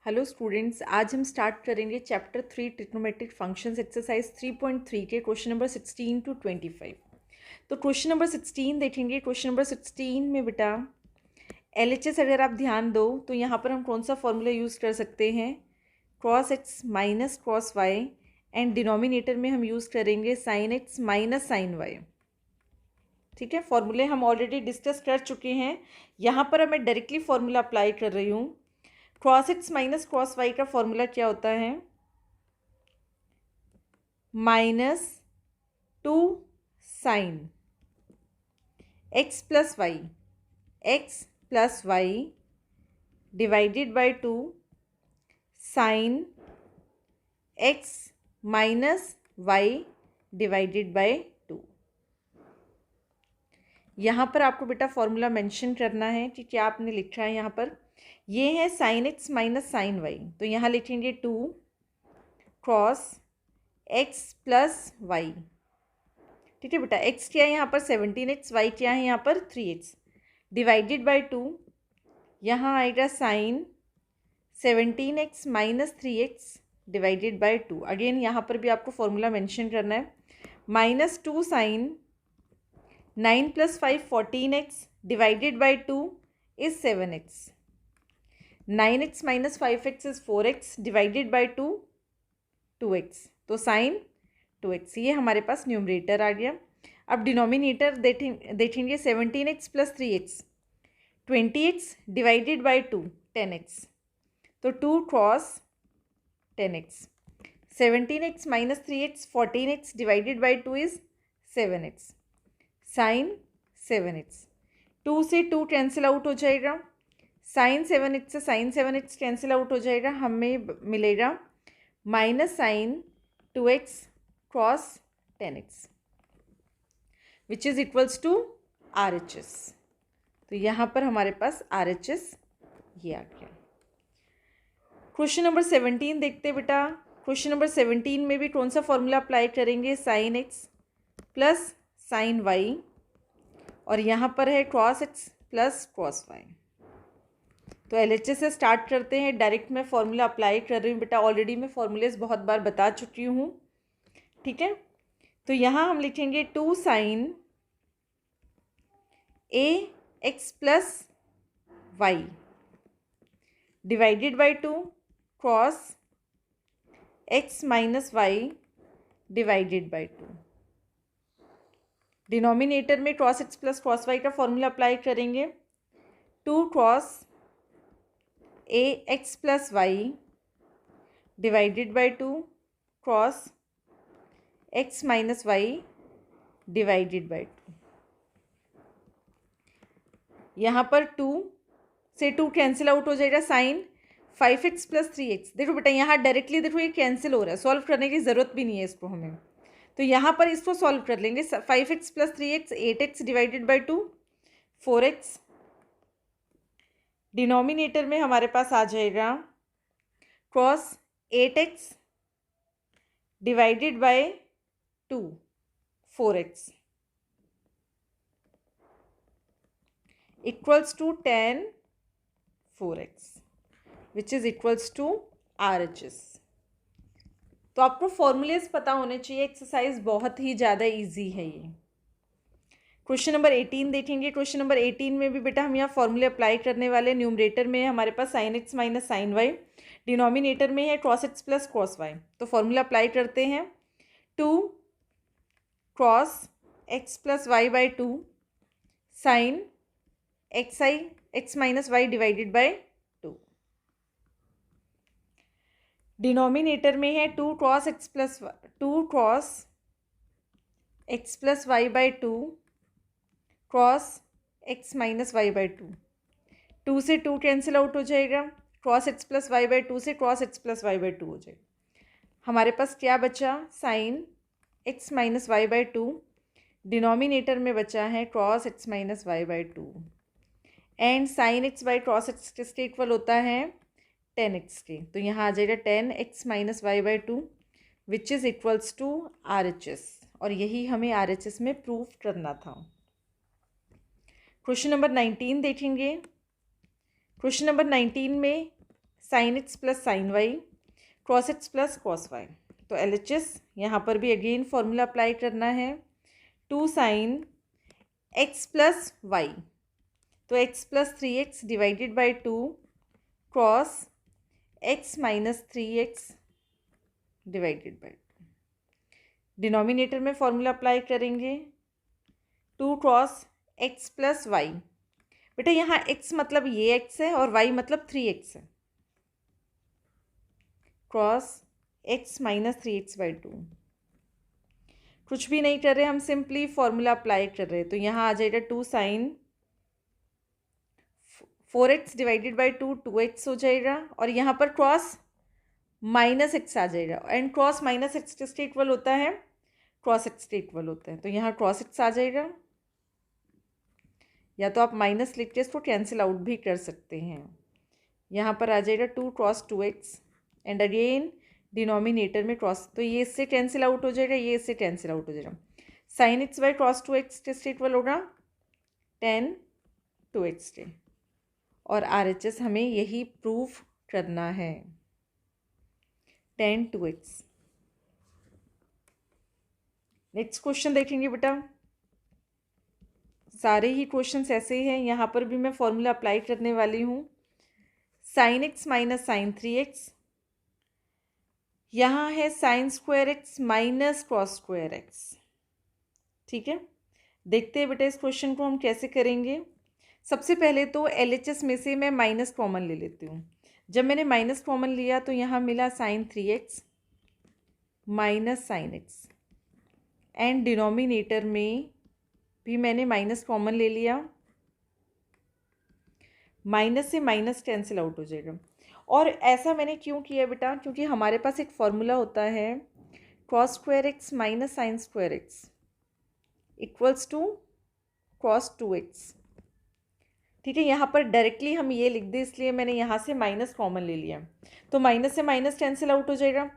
Hello students, आज हम start करेंगे चैप्टर 3 ट्रिग्नोमेट्रिक फंक्शंस एक्सरसाइज 3.3 के क्वेश्चन नंबर 16 टू 25। तो क्वेश्चन नंबर 16 देखेंगे। क्वेश्चन नंबर 16 में बेटा एलएचएस अगर आप ध्यान दो तो यहाँ पर हम कौन सा फॉर्मूला यूज़ कर सकते हैं, cos x minus cos y, and denominator में हम यूज़ करेंगे sin x minus sin y। ठीक है, फॉर्मूले हम ऑलरेडी डिस्कस कर चुके हैं। यहाँ पर मैं डायरेक्टली फॉर्मूला अप्लाई कर रही हूँ। cos x minus cos y का फॉर्मूला क्या होता है, -2 sin x plus y divided by 2 sin x minus y divided by 2। यहाँ पर आपको बेटा फॉर्मूला मेंशन करना है कि क्या आपने लिखा है। यहाँ पर ये है sin x minus sin y, तो यहाँ लिखेंगे 2 cos x प्लस वाई। ठीक है बेटा, x क्या है यहाँ पर 17x, y क्या है यहाँ पर 3x, डिवाइडेड बाई 2। यहाँ आएगा sin 17x minus 3x divided by 2। Again यहाँ पर भी आपको फॉर्मूला मेंशन करना है, -2 sin 9 plus 5 14x divided by 2 is 7x। 9x minus 5x is 4x divided by 2 2x, तो साइन 2x। ये हमारे पास न्यूमरेटर आ गया। अब डिनोमिनेटर देखेंगे 17x plus 3x 20x divided by 2 10x, तो 2 cross 10x। 17x minus 3x 14x divided by 2 is 7x, sine 7x। 2 से 2 cancel out हो जाएगा, साइन 7x से साइन 7x कैंसिल आउट हो जाएगा, हमें मिलेगा minus sine 2x cross 10x which is equals to RHS। तो यहाँ पर हमारे पास RHS ये आ गया। क्वेश्चन नंबर 17 देखते हैं बेटा। क्वेश्चन नंबर 17 में भी कौन सा फॉर्मूला अप्लाई करेंगे, sin x plus sin y, और यहाँ पर है cos x plus cos y। तो LHS से स्टार्ट करते हैं। डायरेक्ट मैं फॉर्मूला अप्लाई कर रही हूँ बेटा, ऑलरेडी मैं फॉर्मूलेज बहुत बार बता चुकी हूँ। ठीक है, तो यहाँ हम लिखेंगे 2 sin ax plus y divided by 2 cos x minus y divided by 2। Denominator में cos x plus cos y का फॉर्मूला अप्लाई करेंगे, 2 cos ax plus y divided by 2 cos x minus y divided by 2। यहाँ पर 2 से 2 cancel out हो जाएगा, sign 5x plus 3x। देखो बेटा यहाँ डायरेक्टली देखो ये कैंसिल हो रहा है, सॉल्व करने की ज़रूरत भी नहीं है इसको हमें, तो यहाँ पर इसको सॉल्व कर लेंगे। 5x plus 3x 8x divided by 2 4x। Denominator में हमारे पास आ जाएगा cross 8x divided by 2 4x equals to 10 4x which is equals to RHS। तो आपको फॉर्मूलेज पता होने चाहिए, एक्सरसाइज बहुत ही ज़्यादा इजी है ये। क्वेश्चन नंबर 18 देखेंगे। क्वेश्चन नंबर 18 में भी बेटा हम यहाँ फॉर्मूले अप्लाई करने वाले। न्यूमरेटर में हमारे पास sin x minus sine y, denominator में है cos x plus cos y। तो फॉर्मूला अप्लाई करते हैं, 2 cos x plus y by 2 sine x minus y divided by 2। Denominator में है 2 cos x plus y by 2 cos x minus y by 2। 2 से 2 cancel out हो जाएगा, cos x plus y by 2 से cos x plus y by 2 हो जाएगा। हमारे पास क्या बचा, sine x minus y by 2, denominator में बचा है cos x minus y by 2, and sine x by cos x किसके इक्वल होता है 10x के, तो यहाँ आ जाएगा 10x minus y by 2 which is equals to RHS, और यही हमें RHS में प्रूफ करना था। क्वेश्चन नंबर 19 देखेंगे। क्वेश्चन नंबर 19 में sine x plus sine y, cos x plus cos y. तो एल एच एस यहाँ पर भी अगेन फॉर्मूला अप्लाई करना है, 2 साइन एक्स प्लस वाई, तो x plus 3x divided by 2 cross x minus 3x divided by 2। Denominator में formula apply करेंगे, 2 cross x plus Y. बेटा यहाँ x मतलब ये x है और y मतलब 3x है, cross x minus 3x by 2। कुछ भी नहीं कर रहे, हम सिंपली फॉर्मूला अप्लाई कर रहे हैं। तो यहाँ आ जाएगा 2 sine 4x divided by 2 2x हो जाएगा, और यहाँ पर क्रॉस माइनस एक्स आ जाएगा, एंड क्रॉस माइनस एक्स किसके इक्वल होता है, क्रॉस एक्स के इक्वल होता है। तो यहाँ क्रॉस एक्स आ जाएगा, या तो आप माइनस लिख के इसको कैंसिल आउट भी कर सकते हैं। यहाँ पर आ जाएगा 2 cross 2x, and again denominator में क्रॉस, तो ये इससे कैंसिल आउट हो जाएगा, ये इससे कैंसिल आउट हो जाएगा। Sine x by cross 2x किसके इक्वल होगा, 10 2x के। और RHS हमें यही प्रूफ करना है, 10 2x। नेक्स्ट क्वेश्चन देखेंगे बेटा, सारे ही क्वेश्चंस ऐसे हैं, यहाँ पर भी मैं फॉर्मूला अप्लाई करने वाली हूँ। Sign x minus sign 3x, यहाँ है sign square x minus cos square x. ठीक है, देखते हैं बेटा इस क्वेश्चन को हम कैसे करेंगे। सबसे पहले तो LHS में से मैं माइनस कॉमन ले लेती हूँ। जब मैंने माइनस कॉमन लिया तो यहाँ मिला sine 3x minus sine x, and denominator में भी मैंने माइनस कॉमन ले लिया, माइनस से माइनस कैंसिल आउट हो जाएगा। और ऐसा मैंने क्यों किया बेटा, क्योंकि हमारे पास एक फॉर्मूला होता है cos square x minus sine square x equals to cos 2x। ठीक है, यहाँ पर डायरेक्टली हम ये लिख दें, इसलिए मैंने यहाँ से माइनस कॉमन ले लिया, तो माइनस से माइनस कैंसिल आउट हो जाएगा।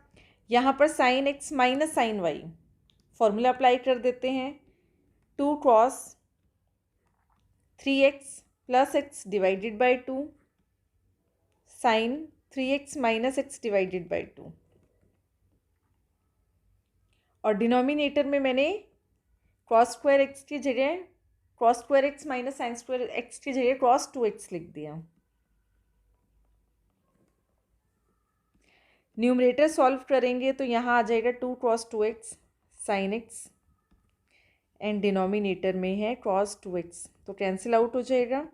यहाँ पर sine x minus sine y, formula apply कर देते हैं, 2 cross 3x plus x divided by 2 sine 3x minus x divided by 2, और डिनोमिनेटर में मैंने क्रॉस स्क्वायर एक्स की जगह cross square x minus sine square x की जगह क्रॉस 2x लिख दिया। न्यूमरेटर सॉल्व करेंगे तो यहाँ आ जाएगा 2 cross 2x sign x, and denominator में है क्रॉस 2x, तो कैंसिल आउट हो जाएगा।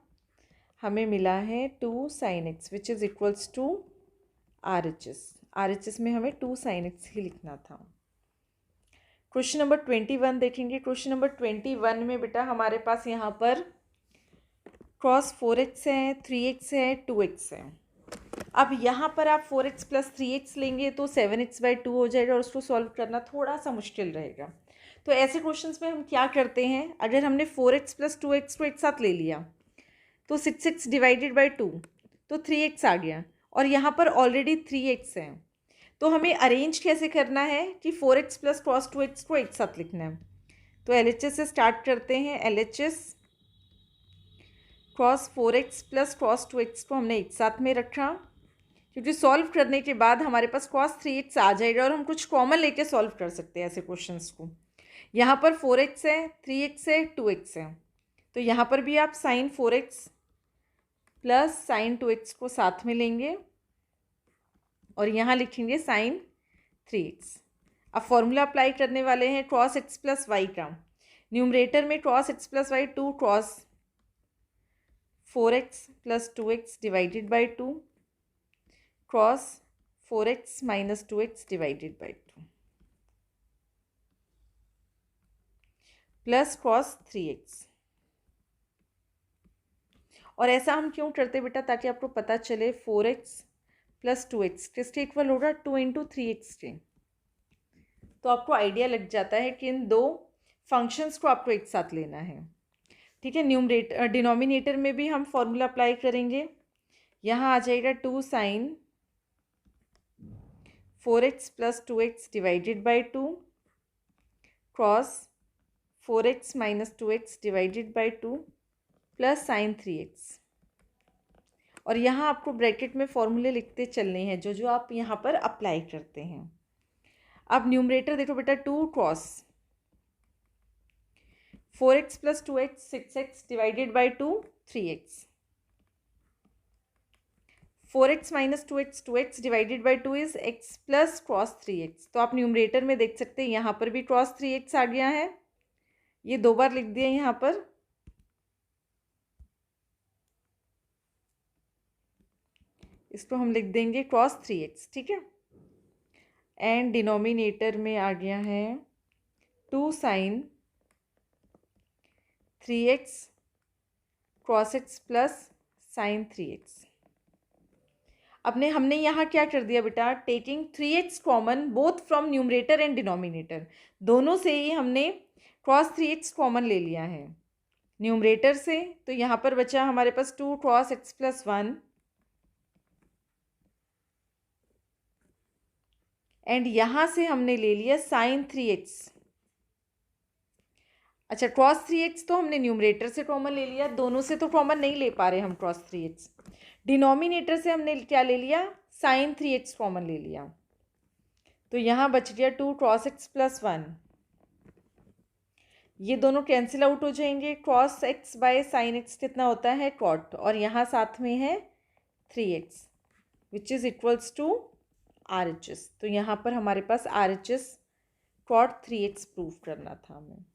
हमें मिला है 2 sine x which is equals to RHS में हमें 2 साइन एक्स ही लिखना था। क्वेश्चन नंबर 21 देखेंगे। क्वेश्चन नंबर 21 में बेटा हमारे पास यहाँ पर क्रॉस 4x है, 3x है, 2x है। अब यहाँ पर आप 4x प्लस 3x लेंगे तो 7x बाई 2 हो जाएगा, और उसको सॉल्व करना थोड़ा सा मुश्किल रहेगा। तो ऐसे क्वेश्चंस में हम क्या करते हैं, अगर हमने 4x प्लस 2x को एक साथ ले लिया तो 6x डिवाइडेड बाई 2, तो 3x आ गया, और यहाँ पर ऑलरेडी 3x है। तो हमें अरेंज कैसे करना है कि 4x प्लस क्रॉस 2x को एक साथ लिखना है। तो LHS से स्टार्ट करते हैं। LHS cross 4x plus cross 2x को हमने एक साथ में रखा, क्योंकि सॉल्व करने के बाद हमारे पास क्रॉस 3x आ जाएगा, और हम कुछ कॉमन लेके सॉल्व कर सकते हैं ऐसे क्वेश्चंस को। यहाँ पर 4x है, 3x है, 2x है, तो यहाँ पर भी आप sign 4x plus sign 2x को साथ में लेंगे, और यहाँ लिखेंगे साइन 3x। अब फॉर्मूला अप्लाई करने वाले हैं क्रॉस एक्स प्लस वाई का। न्यूमरेटर में cross x plus y 2 cross 4x plus 2x divided by 2 cross 4x minus 2x divided by 2 plus cross 3x। और ऐसा हम क्यों करते बेटा, ताकि आपको पता चले 4x प्लस 2x किसके इक्वल होगा, 2 इंटू 3x के। तो आपको आइडिया लग जाता है कि इन दो फंक्शंस को आपको एक साथ लेना है। ठीक है, डिनोमिनेटर में भी हम फॉर्मूला अप्लाई करेंगे। यहाँ आ जाएगा 2 sine 4x plus 2x divided by 2 cross 4x minus 2x divided by 2 plus sine 3x, और यहाँ आपको ब्रैकेट में फॉर्मूले लिखते चलने हैं जो जो आप यहाँ पर अप्लाई करते हैं। अब न्यूमरेटर देखो बेटा, 2 cross 4x plus 2x 6x divided by 2 3x, 4x minus 2x 2x divided by 2 is x plus cross 3x। तो आप न्यूमरेटर में देख सकते हैं यहाँ पर भी क्रॉस 3x आ गया है, ये 2 बार लिख दिया यहाँ पर। इसको हम लिख देंगे क्रॉस 3x, ठीक है। एंड डिनोमिनेटर में आ गया है 2 sine 3x cross x plus sine 3x। हमने यहाँ क्या कर दिया बेटा, taking 3x common both from numerator and denominator, दोनों से ही हमने क्रॉस 3x कॉमन ले लिया है न्यूमरेटर से। तो यहाँ पर बचा हमारे पास 2 क्रॉस x प्लस 1 एंड यहाँ से हमने ले लिया साइन 3x। अच्छा, क्रॉस 3x तो हमने न्यूमरेटर से कॉमन ले लिया, दोनों से तो कॉमन नहीं ले पा रहे हम क्रॉस 3x। डिनोमिनेटर से हमने क्या ले लिया, साइन 3x कॉमन ले लिया। तो यहाँ बच गया 2 क्रॉस x प्लस 1, ये दोनों कैंसिल आउट हो जाएंगे। Cross x by sine x कितना होता है, कॉट, और यहाँ साथ में है 3x which is equals to RHS। तो यहाँ पर हमारे पास RHS कॉट 3x प्रूव करना था हमें।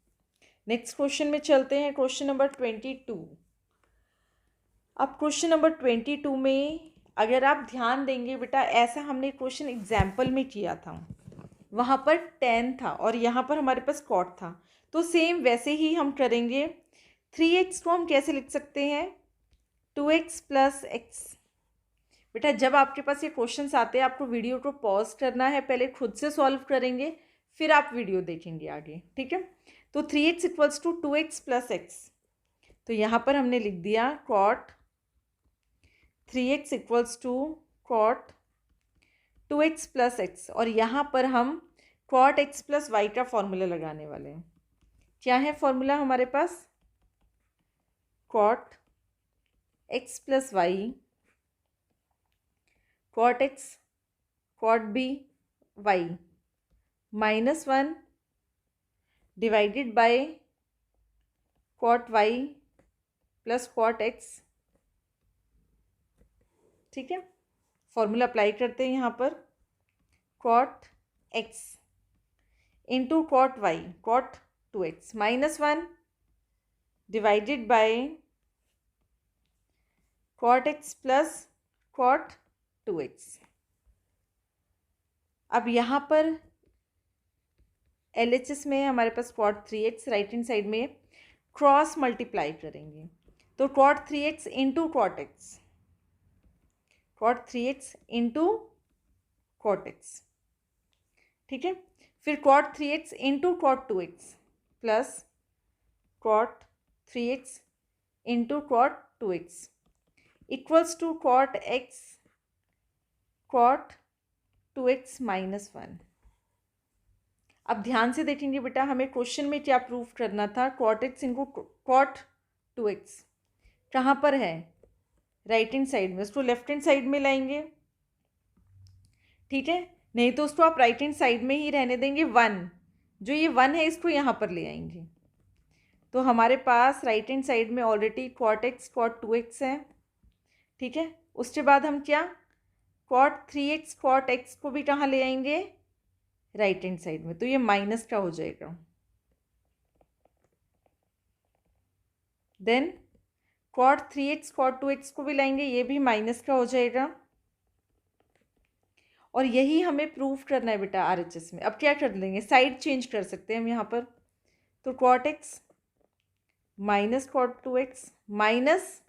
नेक्स्ट क्वेश्चन में चलते हैं, क्वेश्चन नंबर 22। अब क्वेश्चन नंबर 22 में अगर आप ध्यान देंगे बेटा, ऐसा हमने क्वेश्चन एग्जाम्पल में किया था, वहाँ पर tan था और यहाँ पर हमारे पास कॉट था। तो सेम वैसे ही हम करेंगे। 3x को हम कैसे लिख सकते हैं, 2x प्लस x। बेटा जब आपके पास ये क्वेश्चंस आते हैं आपको वीडियो को पॉज करना है, पहले खुद से सॉल्व करेंगे फिर आप वीडियो देखेंगे आगे, ठीक है। तो 3x equals to 2x plus x, तो यहाँ पर हमने लिख दिया cot 3x equals to cot 2x plus x, और यहाँ पर हम कॉट x प्लस y का फॉर्मूला लगाने वाले हैं। क्या है फॉर्मूला हमारे पास, cot x plus y cot x cot b y minus 1 divided by cot y plus cot x, ठीक है। फॉर्मूला अप्लाई करते हैं यहाँ पर, cot x into cot y cot 2x minus 1 divided by cot x plus cot 2x। अब यहाँ पर LHS में हमारे पास cot 3x, right hand side में क्रॉस मल्टीप्लाई करेंगे, तो cot 3x into cot x, cot 3x into cot x, ठीक है। फिर cot 3x into cot 2x plus cot 3x into cot 2x equals to cot x cot 2x minus 1। अब ध्यान से देखेंगे बेटा, हमें क्वेश्चन में क्या प्रूफ करना था, cot x into cot 2x कहाँ पर है, राइट हैंड साइड में, उसको लेफ्ट हैंड साइड में लाएंगे, ठीक है। नहीं तो उसको आप राइट हैंड साइड में ही रहने देंगे। 1 जो ये 1 है इसको यहाँ पर ले आएंगे, तो हमारे पास राइट हैंड साइड में already cot x cot 2x है, ठीक है। उसके बाद हम क्या, कॉट 3x कॉट x को भी कहाँ ले आएंगे, राइट हैंड साइड में, तो ये माइनस का हो जाएगा। Then cot 3x cot 2x को भी लाएंगे, ये भी माइनस का हो जाएगा। और यही हमें प्रूफ करना है बेटा RHS में। अब क्या कर लेंगे, साइड चेंज कर सकते हैं हम यहाँ पर, तो cot x minus cot 2x minus,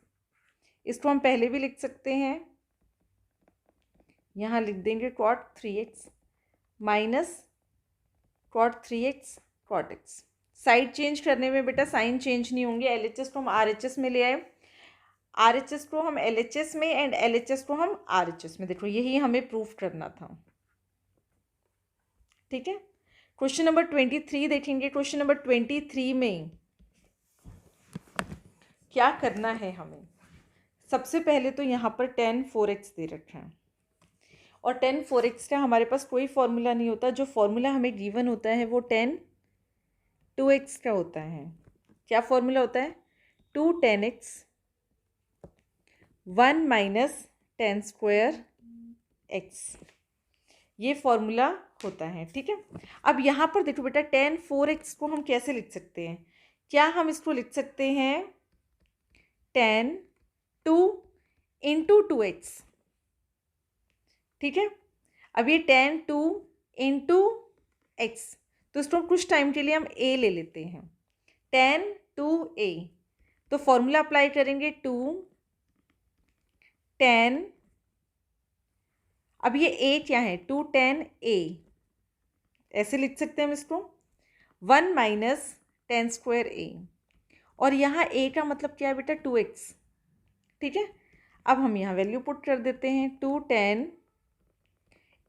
इसको हम पहले भी लिख सकते हैं, यहाँ लिख देंगे cot 3x minus cot 3x cot x। Side change करने में बेटा साइन चेंज नहीं होंगे, LHS को हम RHS में ले आए, RHS को हम LHS में एंड LHS को हम RHS में, देखो यही हमें प्रूफ करना था, ठीक है। क्वेश्चन नंबर 23 देखेंगे। क्वेश्चन नंबर 23 में क्या करना है हमें, सबसे पहले तो यहाँ पर tan 4x दे रखा है और tan 4x का हमारे पास कोई फॉर्मूला नहीं होता। जो फॉर्मूला हमें गिवन होता है वो tan 2x का होता है। क्या फॉर्मूला होता है? 2 tan x 1 minus tan square x, ये फॉर्मूला होता है। ठीक है, अब यहाँ पर देखो बेटा tan 4x को हम कैसे लिख सकते हैं? क्या हम इसको लिख सकते हैं tan 2 इंटू 2x। ठीक है, अब ये tan 2 इंटू x, तो इसको कुछ टाइम के लिए हम a ले लेते हैं, tan 2a। तो फॉर्मूला अप्लाई करेंगे 2 tan, अब ये a क्या है? 2 tan a, ऐसे लिख सकते हैं हम इसको, 1 माइनस tan स्क्वायर a, और यहाँ a का मतलब क्या है बेटा? 2x। ठीक है, अब हम यहाँ वैल्यू पुट कर देते हैं, 2 tan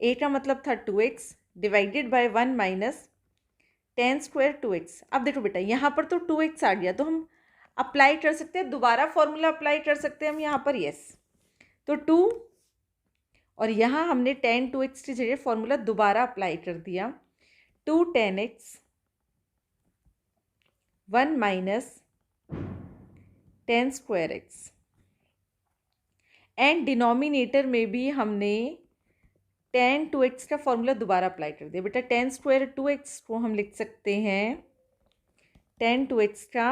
a का मतलब था 2x divided by 1 minus tan square 2x। अब देखो बेटा यहाँ पर तो 2x आ गया, तो हम अप्लाई कर सकते हैं, दोबारा फॉर्मूला अप्लाई कर सकते हैं हम यहाँ पर, यस। तो 2 और यहाँ हमने tan 2x की जगह फॉर्मूला दोबारा अप्लाई कर दिया, 2 tan x 1 minus tan square x, and denominator में भी हमने tan 2x का फॉर्मूला दोबारा अप्लाई कर दिया। बेटा tan स्क्वायर 2x को हम लिख सकते हैं tan 2x का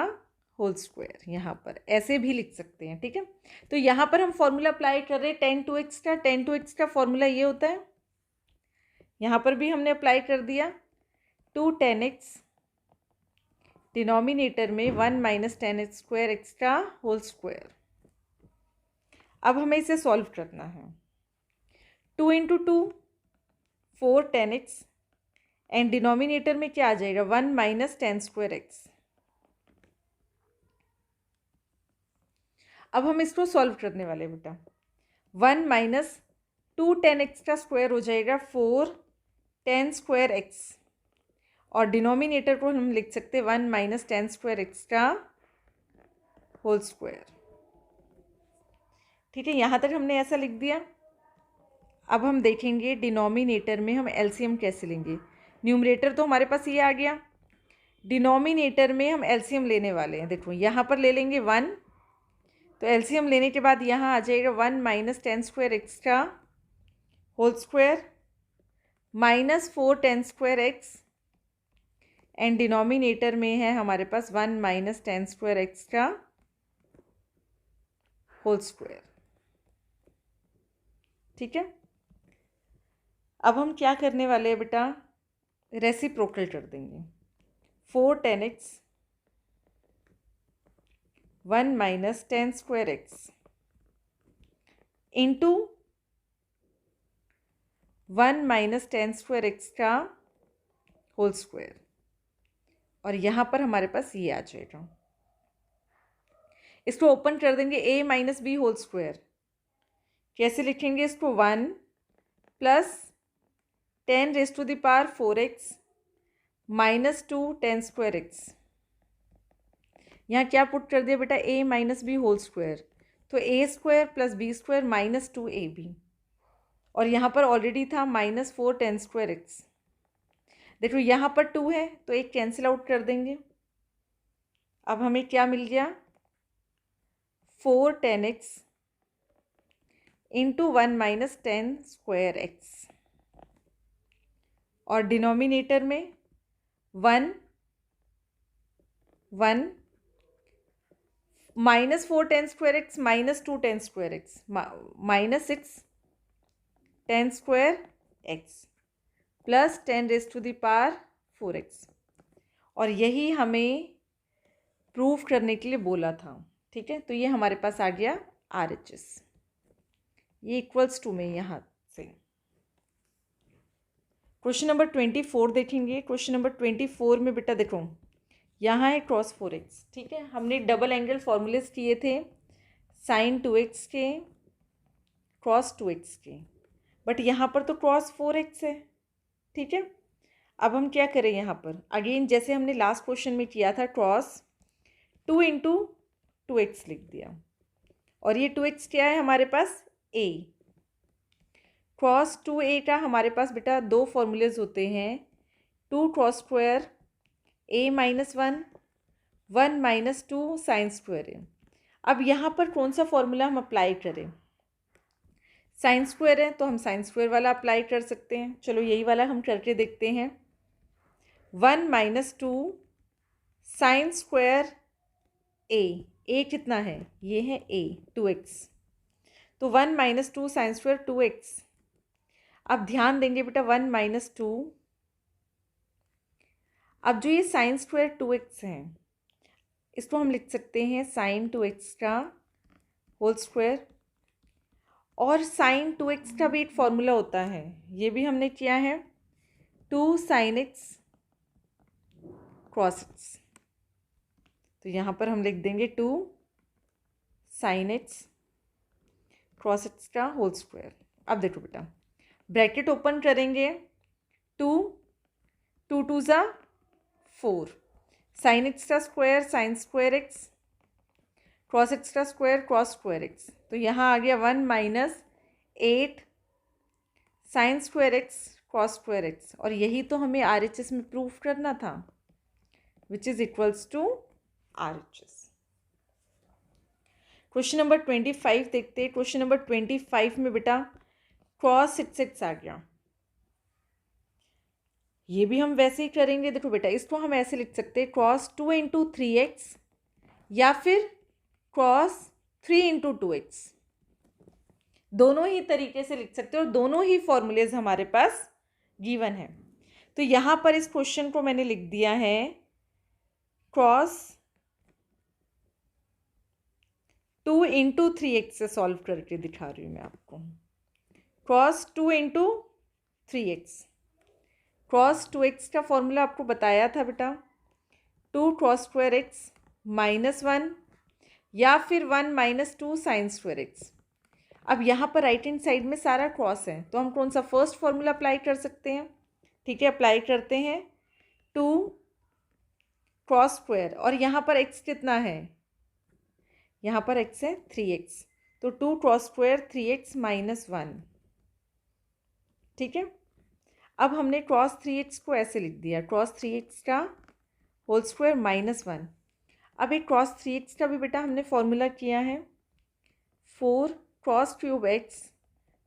होल स्क्वायर, यहाँ पर ऐसे भी लिख सकते हैं। ठीक है, तो यहाँ पर हम फॉर्मूला अप्लाई कर रहे हैं tan 2x का। tan 2x का फॉर्मूला ये होता है, यहाँ पर भी हमने अप्लाई कर दिया, 2 tan x डिनोमिनेटर में 1 माइनस tan स्क्वायर x का होल स्क्वायर। अब हमें इसे सॉल्व करना है, 2 into 2 4 tan x, and denominator में क्या आ जाएगा? 1 माइनस tan स्क्वायर x। अब हम इसको सॉल्व करने वाले बेटा, 1 माइनस 2 tan x का स्क्वायर हो जाएगा 4 tan स्क्वायर x, और डिनोमिनेटर को हम लिख सकते हैं 1 माइनस tan स्क्वायर x का होल स्क्वायर। ठीक है, यहाँ तक हमने ऐसा लिख दिया। अब हम देखेंगे डिनोमिनेटर में हम एलसीएम कैसे लेंगे। न्यूमरेटर तो हमारे पास ये आ गया, डिनोमिनेटर में हम एलसीएम लेने वाले हैं। देखो यहाँ पर ले लेंगे 1, तो एलसीएम लेने के बाद यहाँ आ जाएगा 1 माइनस tan स्क्वायर एक्स का whole square minus 4 tan square x, and denominator में है हमारे पास 1 माइनस tan स्क्वायर एक्स का होल स्क्वायर। ठीक है, अब हम क्या करने वाले हैं बेटा? रेसिप्रोकल कर देंगे, 4 tan x 1 minus tan square x into 1 minus tan square x का होल स्क्वायर, और यहाँ पर हमारे पास ये आ जाएगा। इसको ओपन कर देंगे, a minus b whole square. कैसे लिखेंगे इसको? 1 plus 10 raise to the power 4x minus 2 tan square x. यहाँ क्या पुट कर दिया बेटा? a minus b whole square, तो a square plus b square minus 2ab, और यहाँ पर ऑलरेडी था माइनस 4 tan स्क्वायर एक्स। देखो यहाँ पर 2 है तो एक कैंसिल आउट कर देंगे। अब हमें क्या मिल गया? 4 tan x into 1 minus tan square x, और डिनोमिनेटर में 1 1 minus 4 tan square x minus 2 tan square x minus 6 tan square x plus 10 raise to the power 4x, और यही हमें प्रूव करने के लिए बोला था। ठीक है, तो ये हमारे पास आ गया RHS, ये इक्वल्स टू में यहाँ से। क्वेश्चन नंबर 24 देखेंगे। क्वेश्चन नंबर 24 में बेटा देखो यहाँ है cos 4x। ठीक है, हमने डबल एंगल फॉर्मूलेस किए थे sin 2x के cos 2x के, बट यहाँ पर तो cos 4x है। ठीक है, अब हम क्या करें? यहाँ पर अगेन जैसे हमने लास्ट क्वेश्चन में किया था, cos 2 इंटू 2x लिख दिया, और ये 2x क्या है हमारे पास, a। क्रॉस 2a का हमारे पास बेटा दो फॉर्मूलेज होते हैं, 2 cross square a minus 1 minus 2 sine square है। अब यहाँ पर कौन सा फॉर्मूला हम अप्लाई करें, साइन स्क्वायर है तो हम साइन स्क्वायर वाला अप्लाई कर सकते हैं। चलो यही वाला हम करके देखते हैं। 1 माइनस 2 साइन स्क्वायर a कितना है, ये है a 2x, तो 1 माइनस 2 साइन स्क्वायर 2x। अब ध्यान देंगे बेटा 1 माइनस 2, अब जो ये साइन स्क्वायर 2x है इसको हम लिख सकते हैं साइन 2x का होल स्क्वायर, और साइन 2x का भी एक फॉर्मूला होता है, ये भी हमने किया है, 2 साइन x क्रॉस x। तो यहाँ पर हम लिख देंगे 2 साइन x क्रॉस x का होल स्क्वायर। अब देखो बेटा ब्रैकेट ओपन करेंगे, 2 2 2 ज़ा 4, साइन x का square sine square x cross x का स्क्वायर क्रॉस स्क्वायर x। तो यहाँ आ गया 1 minus 8 sine square x cross square x, और यही तो हमें RHS में प्रूफ करना था, which is equals to RHS। Question number 25 देखते हैं। क्वेश्चन नंबर 25 में बेटा क्रॉस 6x आ गया, ये भी हम वैसे ही करेंगे। देखो बेटा इसको हम ऐसे लिख सकते हैं, क्रॉस 2 इंटू 3x या फिर क्रॉस 3 इंटू 2x, दोनों ही तरीके से लिख सकते हैं और दोनों ही फॉर्मूलेज हमारे पास गिवन है। तो यहाँ पर इस क्वेश्चन को मैंने लिख दिया है क्रॉस 2 इंटू 3x से सॉल्व करके दिखा रही हूँ मैं आपको। Cross 2 into 3x, cross 2x का फॉर्मूला आपको बताया था बेटा, 2 क्रॉस स्क्वायर x माइनस 1 या फिर 1 माइनस 2 साइन स्क्वायर x। अब यहाँ पर राइट हैंड साइड में सारा क्रॉस है, तो हम कौन सा फर्स्ट फॉर्मूला अप्लाई कर सकते हैं। ठीक है, अप्लाई करते हैं, 2 क्रॉस स्क्वायर, और यहाँ पर x कितना है, यहाँ पर x है 3x, तो 2 क्रॉस स्क्वायर 3x माइनस 1। ठीक है, अब हमने क्रॉस 3x को ऐसे लिख दिया, क्रॉस 3x का होल स्क्वायर माइनस 1। अब एक क्रॉस 3x का भी बेटा हमने फॉर्मूला किया है, 4 cross cube x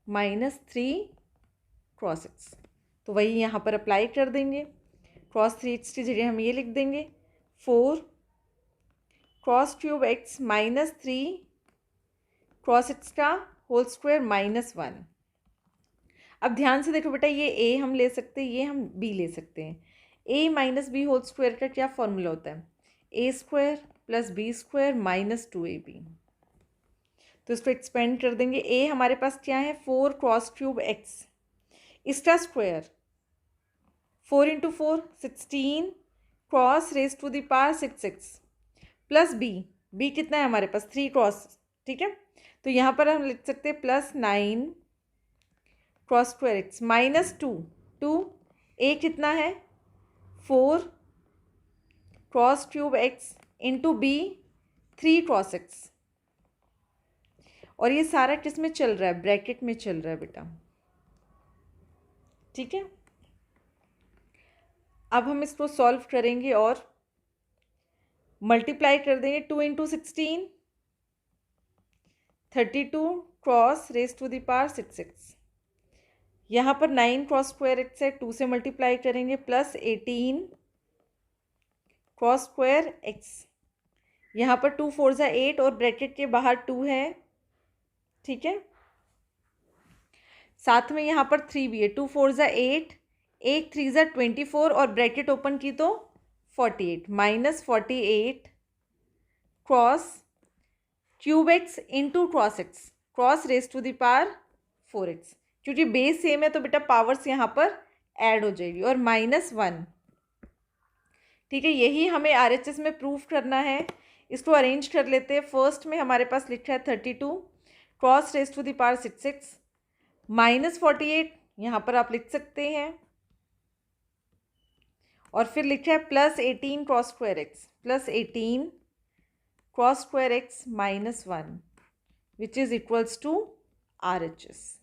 minus 3 cross x, तो वही यहाँ पर अप्लाई कर देंगे। क्रॉस 3x की जगह हम ये लिख देंगे, 4 cross cube x minus 3 cross x का होल स्क्वायर माइनस 1। अब ध्यान से देखो बेटा, ये a हम ले सकते हैं, ये हम b ले सकते हैं। a minus b whole square का क्या फॉर्मूला होता है, a square plus b square minus 2ab। तो इसको एक्सपेंड कर देंगे, a हमारे पास क्या है 4 क्रॉस क्यूब x, इसका square 4 into 4 16 cross raise to the power 6x plus b कितना है हमारे पास 3 क्रॉस। ठीक है, तो यहाँ पर हम लिख सकते हैं plus 9 cross square x minus 2 a कितना है 4 cross cube x into b 3 cross x, और ये सारा किस में चल रहा है, ब्रैकेट में चल रहा है बेटा। ठीक है, अब हम इसको सॉल्व करेंगे और मल्टीप्लाई कर देंगे, 2 into 16 32 cross raise to the power 6x, यहाँ पर 9 क्रॉस स्क्वायर x है, 2 से मल्टीप्लाई करेंगे, प्लस 18 क्रॉस स्क्वायर x, यहाँ पर 2 4 ज़ा 8 और ब्रैकेट के बाहर 2 है। ठीक है, साथ में यहाँ पर 3 भी है, 2 4 ज़ा 8, 1 3 ज़ा 24 और ब्रैकेट ओपन की तो 48 minus 48 cross cube x into cross x cross raise to the power 4x, क्योंकि बेस सेम है तो बेटा पावर्स यहाँ पर ऐड हो जाएगी, और माइनस 1। ठीक है, यही हमें RHS में प्रूफ करना है। इसको अरेंज कर लेते हैं। फर्स्ट में हमारे पास लिखा है 32 cross raise to the power 6x minus 48, यहाँ पर आप लिख सकते हैं, और फिर लिखा है plus 18 cross square x plus 18 cross square x minus 1, which is equals to RHS.